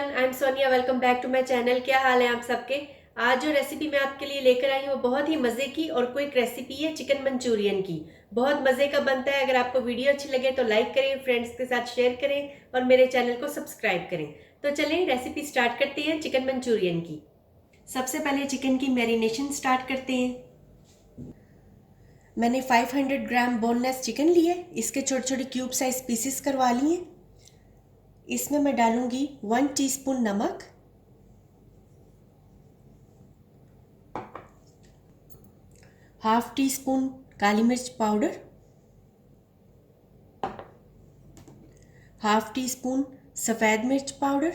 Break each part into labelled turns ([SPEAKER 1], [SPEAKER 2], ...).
[SPEAKER 1] Everyone, I am Sonia. Welcome back to my channel. क्या हाल है आप सबके। आज जो रेसिपी मैं आपके लिए लेकर आई हूँ वो बहुत ही मज़े की और क्विक रेसिपी है चिकन मंचूरियन की। बहुत मज़े का बनता है। अगर आपको वीडियो अच्छी लगे तो लाइक करें, फ्रेंड्स के साथ शेयर करें और मेरे चैनल को सब्सक्राइब करें। तो चलें रेसिपी स्टार्ट करते हैं चिकन मंचूरियन की। सबसे पहले चिकन की मैरिनेशन स्टार्ट करते हैं। मैंने 500 ग्राम बोनलेस चिकन लिए, इसके छोटे छोटे क्यूब साइज पीसेस करवा लिए। इसमें मैं डालूंगी 1 टीस्पून नमक, हाफ टी स्पून काली मिर्च पाउडर, हाफ टी स्पून सफ़ेद मिर्च पाउडर,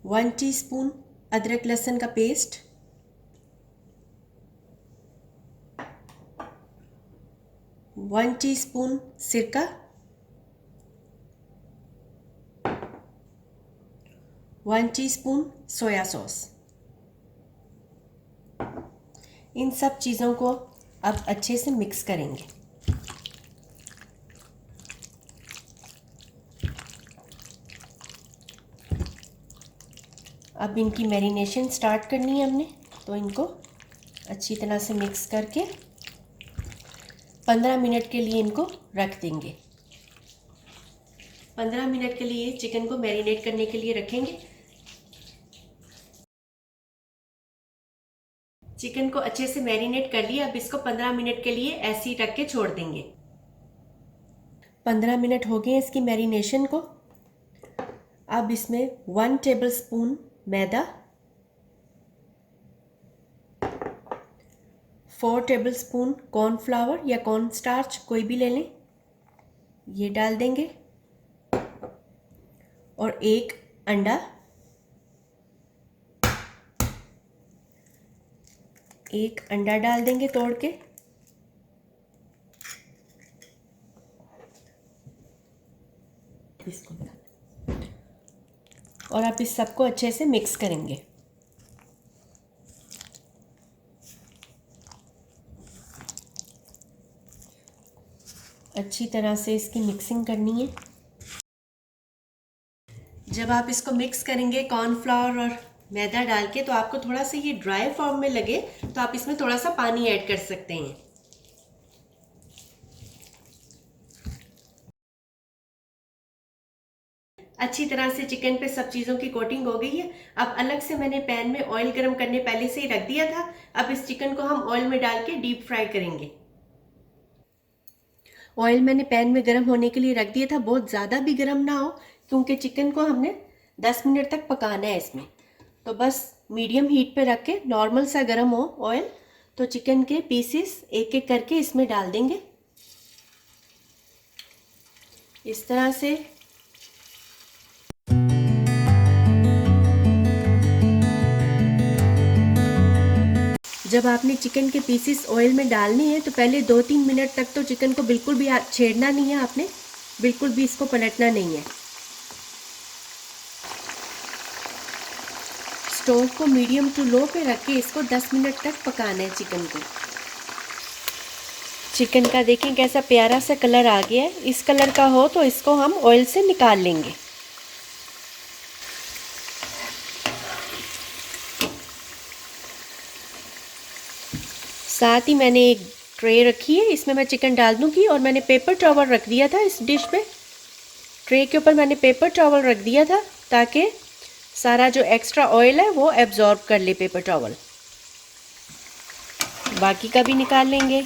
[SPEAKER 1] 1 टीस्पून अदरक लहसुन का पेस्ट, 1 टीस्पून सिरका, 1 टीस्पून सोया सॉस। इन सब चीज़ों को अब अच्छे से मिक्स करेंगे। अब इनकी मैरिनेशन स्टार्ट करनी है हमने, तो इनको अच्छी तरह से मिक्स करके 15 मिनट के लिए इनको रख देंगे। 15 मिनट के लिए चिकन को मैरिनेट करने के लिए रखेंगे। चिकन को अच्छे से मैरिनेट कर लिया। अब इसको 15 मिनट के लिए ऐसे ही रख के छोड़ देंगे। 15 मिनट हो गए इसकी मैरिनेशन को। अब इसमें 1 टेबलस्पून मैदा, 4 टेबलस्पून कॉर्नफ्लावर या कॉर्न स्टार्च कोई भी ले लें, ये डाल देंगे। और 1 अंडा, 1 अंडा डाल देंगे तोड़ के। इसको और आप इस सबको अच्छे से मिक्स करेंगे। अच्छी तरह से इसकी मिक्सिंग करनी है। जब आप इसको मिक्स करेंगे कॉर्नफ्लावर और मैदा डाल के, तो आपको थोड़ा सा ये ड्राई फॉर्म में लगे तो आप इसमें थोड़ा सा पानी ऐड कर सकते हैं। अच्छी तरह से चिकन पे सब चीज़ों की कोटिंग हो गई है। अब अलग से मैंने पैन में ऑयल गर्म करने पहले से ही रख दिया था। अब इस चिकन को हम ऑयल में डाल के डीप फ्राई करेंगे। ऑयल मैंने पैन में गर्म होने के लिए रख दिया था, बहुत ज़्यादा भी गर्म ना हो, क्योंकि चिकन को हमने 10 मिनट तक पकाना है इसमें। तो बस मीडियम हीट पे रख के नॉर्मल सा गर्म हो ऑयल, तो चिकन के पीसेस एक एक करके इसमें डाल देंगे इस तरह से। जब आपने चिकन के पीसेस ऑयल में डालने हैं तो पहले 2-3 मिनट तक तो चिकन को बिल्कुल भी छेड़ना नहीं है, आपने बिल्कुल भी इसको पलटना नहीं है। स्टोव को मीडियम टू लो पे रख के इसको 10 मिनट तक पकाना है चिकन को। चिकन का देखें कैसा प्यारा सा कलर आ गया है। इस कलर का हो तो इसको हम ऑयल से निकाल लेंगे। साथ ही मैंने एक ट्रे रखी है, इसमें मैं चिकन डाल दूंगी। और मैंने पेपर टॉवल रख दिया था इस डिश पे। ट्रे के ऊपर मैंने पेपर टॉवल रख दिया था ताकि सारा जो एक्स्ट्रा ऑयल है वो एब्जॉर्ब कर ले पेपर टॉवल। बाकी का भी निकाल लेंगे।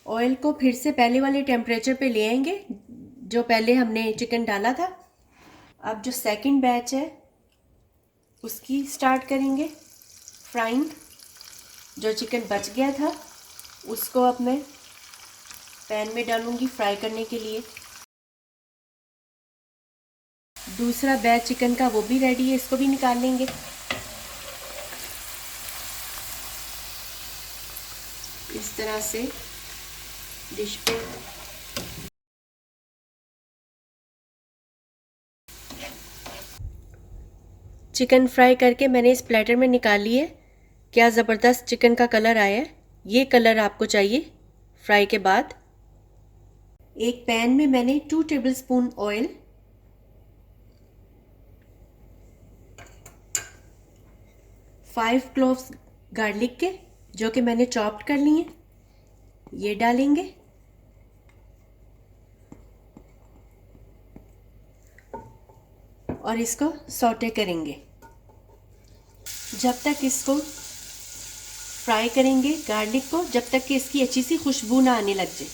[SPEAKER 1] ऑयल को फिर से पहले वाले टेम्परेचर पे ले आएंगे जो पहले हमने चिकन डाला था। अब जो सेकंड बैच है उसकी स्टार्ट करेंगे फ्राइंग। जो चिकन बच गया था उसको अब मैं पैन में डालूंगी फ्राई करने के लिए। दूसरा बैच चिकन का वो भी रेडी है, इसको भी निकाल लेंगे। इस तरह से डिश पे चिकन फ्राई करके मैंने इस प्लेटर में निकाल ली है। क्या ज़बरदस्त चिकन का कलर आया है। ये कलर आपको चाहिए फ्राई के बाद। एक पैन में मैंने 2 टेबलस्पून ऑयल, 5 क्लोव्स गार्लिक के जो कि मैंने चॉप्ड कर लिए, ये डालेंगे। और इसको सौटे करेंगे। जब तक इसको फ्राई करेंगे गार्लिक को, जब तक कि इसकी अच्छी सी खुशबू ना आने लग जाए।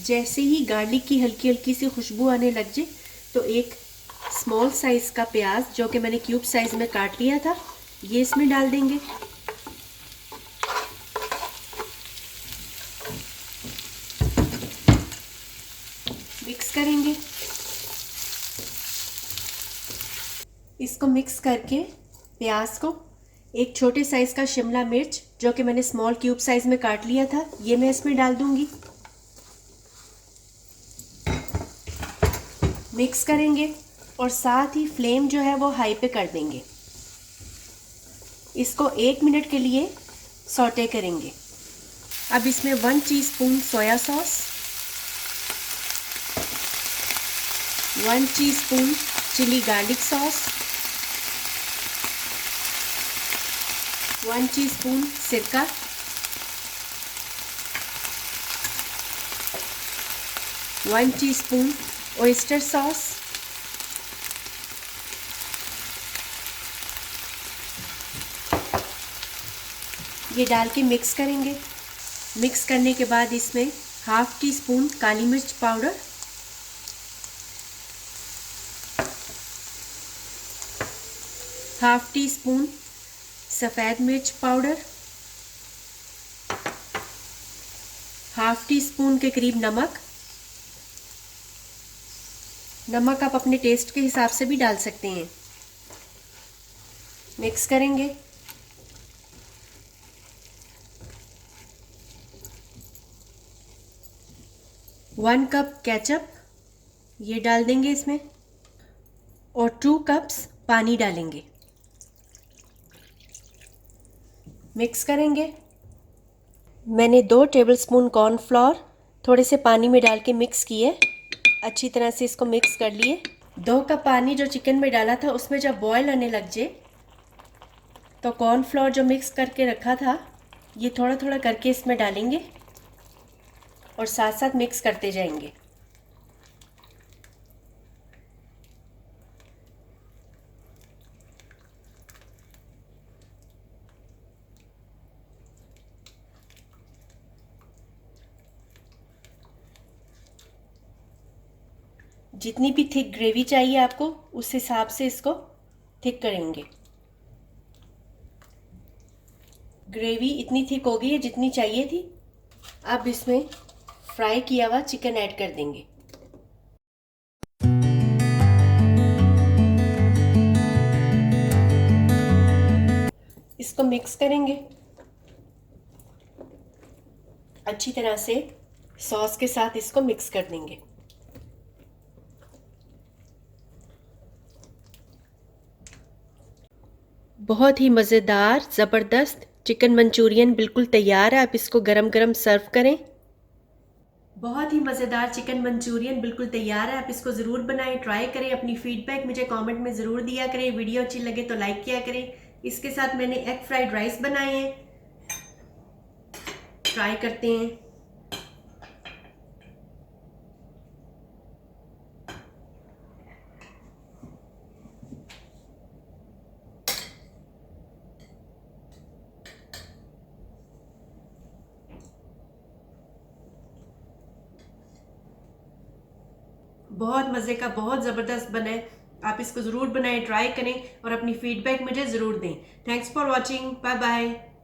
[SPEAKER 1] जैसे ही गार्लिक की हल्की हल्की सी खुशबू आने लग जाए तो एक स्मॉल साइज का प्याज जो कि मैंने क्यूब साइज में काट लिया था, ये इसमें डाल देंगे। मिक्स करेंगे। इसको मिक्स करके प्याज को एक छोटे साइज का शिमला मिर्च जो कि मैंने स्मॉल क्यूब साइज में काट लिया था, ये मैं इसमें डाल दूंगी। मिक्स करेंगे और साथ ही फ्लेम जो है वो हाई पे कर देंगे। इसको 1 मिनट के लिए सौटे करेंगे। अब इसमें 1 teaspoon soya sauce, 1 teaspoon chilli garlic sauce, 1 teaspoon सिरका, 1 टीस्पून ऑयस्टर सॉस, ये डाल के मिक्स करेंगे। मिक्स करने के बाद इसमें 1/2 टीस्पून काली मिर्च पाउडर, 1/2 टीस्पून सफ़ेद मिर्च पाउडर, 1/2 टीस्पून के करीब नमक। नमक आप अपने टेस्ट के हिसाब से भी डाल सकते हैं। मिक्स करेंगे। वन कप केचप ये डाल देंगे इसमें और 2 कप्स पानी डालेंगे। मिक्स करेंगे। मैंने 2 टेबलस्पून कॉर्नफ्लोर थोड़े से पानी में डाल के मिक्स किए। अच्छी तरह से इसको मिक्स कर लिए। 2 कप पानी जो चिकन में डाला था उसमें जब बॉयल आने लग जाए तो कॉर्नफ्लोर जो मिक्स करके रखा था ये थोड़ा थोड़ा करके इसमें डालेंगे और साथ साथ मिक्स करते जाएंगे। जितनी भी थिक ग्रेवी चाहिए आपको उस हिसाब से इसको थिक करेंगे। ग्रेवी इतनी थिक हो गई है जितनी चाहिए थी। अब इसमें फ्राई किया हुआ चिकन ऐड कर देंगे। इसको मिक्स करेंगे अच्छी तरह से, सॉस के साथ इसको मिक्स कर देंगे। बहुत ही मज़ेदार ज़बरदस्त चिकन मंचूरियन बिल्कुल तैयार है। आप इसको गरम गरम सर्व करें। बहुत ही मज़ेदार चिकन मंचूरियन बिल्कुल तैयार है। आप इसको ज़रूर बनाएं, ट्राई करें। अपनी फीडबैक मुझे कमेंट में ज़रूर दिया करें। वीडियो अच्छी लगे तो लाइक किया करें। इसके साथ मैंने एग फ्राइड राइस बनाए हैं, ट्राई करते हैं। बहुत मज़े का, बहुत ज़बरदस्त बना है। आप इसको ज़रूर बनाएं, ट्राई करें और अपनी फीडबैक मुझे ज़रूर दें। Thanks for watching. Bye bye.